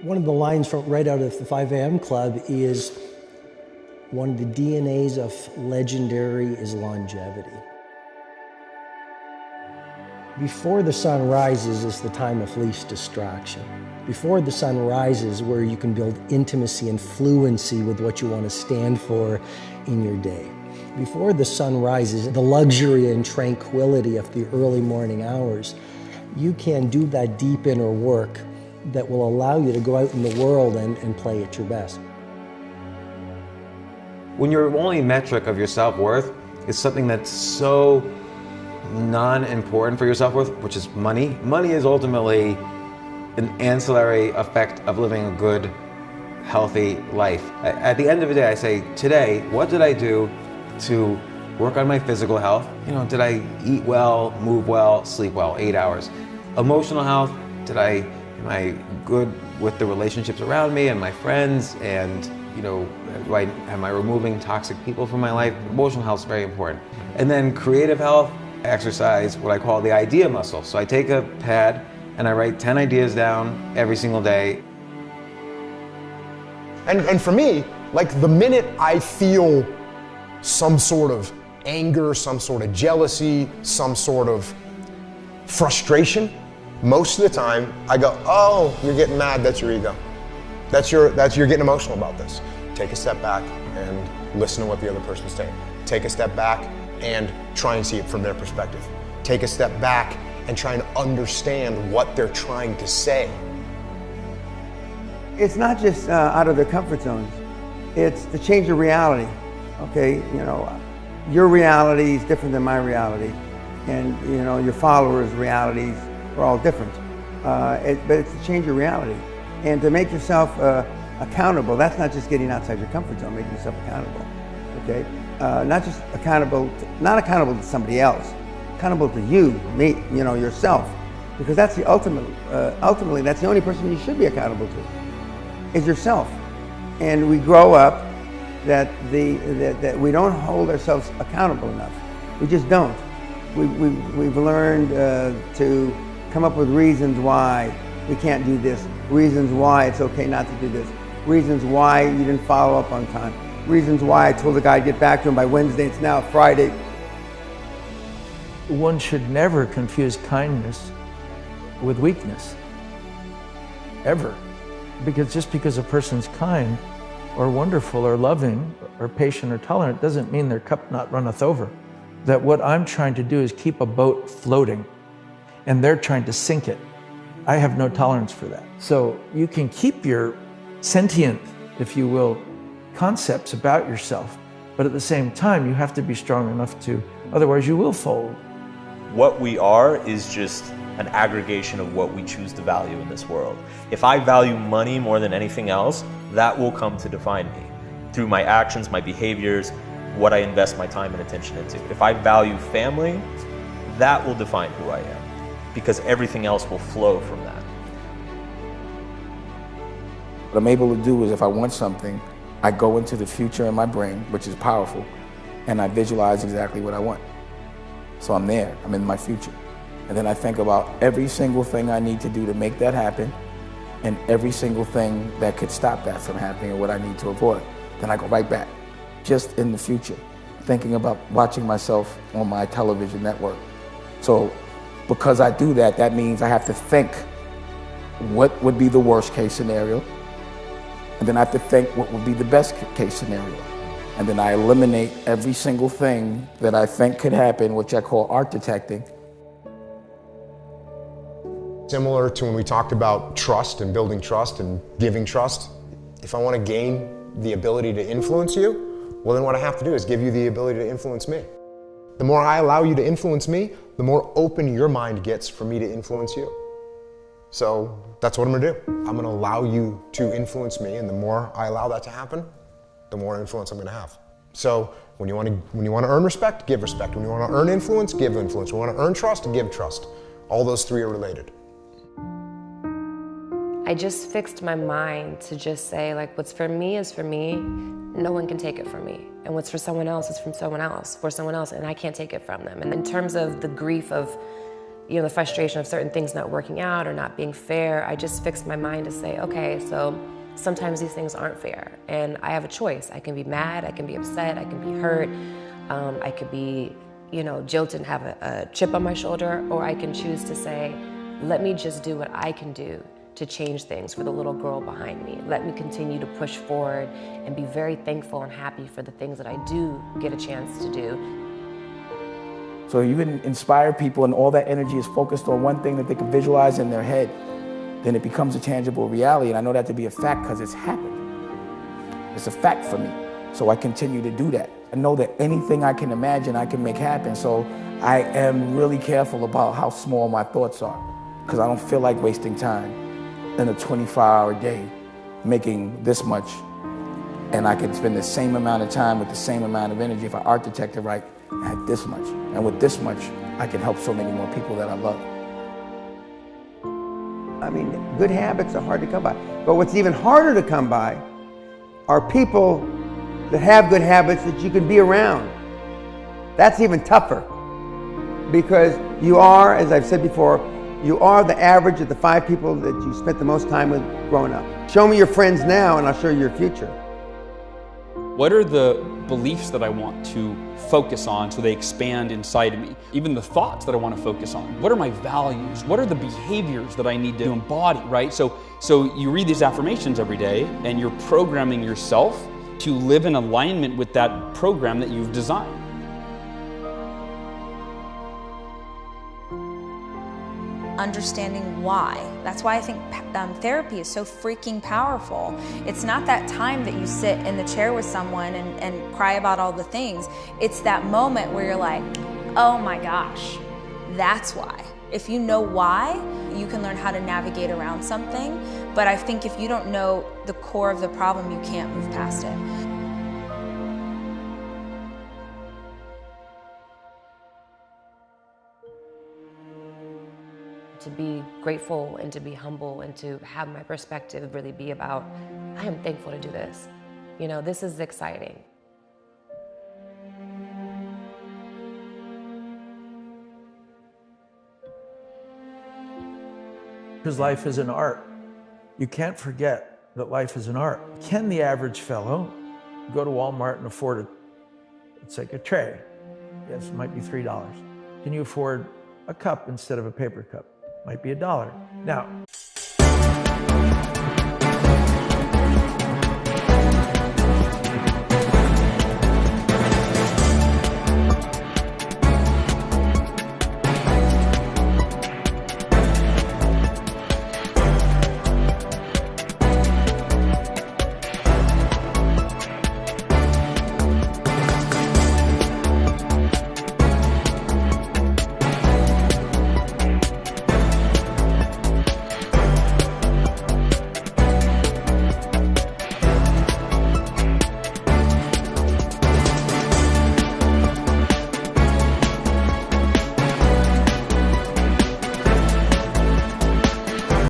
One of the lines from right out of the 5 a.m. Club is, one of the DNAs of legendary is longevity. Before the sun rises is the time of least distraction. Before the sun rises, where you can build intimacy and fluency with what you want to stand for in your day. Before the sun rises, the luxury and tranquility of the early morning hours, you can do that deep inner work that will allow you to go out in the world and play at your best. When your only metric of your self-worth is something that's so non-important for your self-worth, which is money. Money is ultimately an ancillary effect of living a good, healthy life. At the end of the day, I say, today, what did I do to work on my physical health? Did I eat well, move well, sleep well, 8 hours? Emotional health, am I good with the relationships around me and my friends? And am I removing toxic people from my life? Emotional health is very important. And then creative health, I exercise what I call the idea muscle. So I take a pad and I write 10 ideas down every single day. And for me, like the minute I feel some sort of anger, some sort of jealousy, some sort of frustration, most of the time I go, oh, you're getting mad, that's your ego. You're getting emotional about this. Take a step back and listen to what the other person's saying. Take a step back and try and see it from their perspective. Take a step back and try and understand what they're trying to say. It's not just out of their comfort zones. It's to change your reality. Okay, your reality is different than my reality, and your followers' realities are all different. But it's to change your reality and to make yourself accountable. That's not just getting outside your comfort zone, making yourself accountable. Okay, not just accountable, not accountable to somebody else, accountable to you, me, yourself, because that's the ultimately that's the only person you should be accountable to, is yourself. And we grow up that we don't hold ourselves accountable enough. We just don't. We've learned to come up with reasons why we can't do this, reasons why it's okay not to do this, reasons why you didn't follow up on time, reasons why I told the guy I'd get back to him by Wednesday, it's now Friday. One should never confuse kindness with weakness, ever. Because just because a person's kind or wonderful or loving or patient or tolerant doesn't mean their cup not runneth over. That what I'm trying to do is keep a boat floating and they're trying to sink it. I have no tolerance for that. So you can keep your sentient, if you will, concepts about yourself, but at the same time you have to be strong enough to, otherwise you will fold. What we are is just an aggregation of what we choose to value in this world. If I value money more than anything else, that will come to define me through my actions, my behaviors, what I invest my time and attention into. If I value family, that will define who I am, because everything else will flow from that. What I'm able to do is, if I want something, I go into the future in my brain, which is powerful, and I visualize exactly what I want. So I'm there, I'm in my future. And then I think about every single thing I need to do to make that happen, and every single thing that could stop that from happening or what I need to avoid. Then I go right back, just in the future, thinking about watching myself on my television network. So because I do that, that means I have to think what would be the worst case scenario, and then I have to think what would be the best case scenario. And then I eliminate every single thing that I think could happen, which I call art detecting. Similar to when we talked about trust and building trust and giving trust, if I want to gain the ability to influence you, well then what I have to do is give you the ability to influence me. The more I allow you to influence me, the more open your mind gets for me to influence you. So that's what I'm gonna do. I'm gonna allow you to influence me, and the more I allow that to happen, the more influence I'm gonna have. So when you wanna earn respect, give respect. When you wanna earn influence, give influence. When you wanna earn trust, give trust. All those three are related. I just fixed my mind to just say, like, what's for me is for me. No one can take it from me. And what's for someone else is from someone else, for someone else, and I can't take it from them. And in terms of the grief of the frustration of certain things not working out or not being fair, I just fixed my mind to say, okay, so sometimes these things aren't fair and I have a choice. I can be mad, I can be upset, I can be hurt, I could be, jilted and have a chip on my shoulder, or I can choose to say, let me just do what I can do to change things for the little girl behind me. Let me continue to push forward and be very thankful and happy for the things that I do get a chance to do. So you can inspire people and all that energy is focused on one thing that they can visualize in their head, then it becomes a tangible reality. And I know that to be a fact because it's happened. It's a fact for me. So I continue to do that. I know that anything I can imagine, I can make happen. So I am really careful about how small my thoughts are because I don't feel like wasting time in a 24-hour day making this much. And I can spend the same amount of time with the same amount of energy if I architect it right at this much. And with this much, I can help so many more people that I love. I mean, good habits are hard to come by. But what's even harder to come by are people that have good habits that you can be around. That's even tougher because you are, as I've said before, you are the average of the 5 people that you spent the most time with growing up. Show me your friends now and I'll show you your future. What are the beliefs that I want to focus on so they expand inside of me? Even the thoughts that I want to focus on. What are my values? What are the behaviors that I need to embody, right? So you read these affirmations every day and you're programming yourself to live in alignment with that program that you've designed. Understanding why. That's why I think therapy is so freaking powerful. It's not that time that you sit in the chair with someone and cry about all the things. It's that moment where you're like, oh my gosh, that's why. If you know why, you can learn how to navigate around something. But I think if you don't know the core of the problem, you can't move past it. To be grateful and to be humble and to have my perspective really be about, I am thankful to do this. This is exciting. Because life is an art. You can't forget that life is an art. Can the average fellow go to Walmart and afford let's take a tray? Yes, it might be $3. Can you afford a cup instead of a paper cup? Might be $1. Now,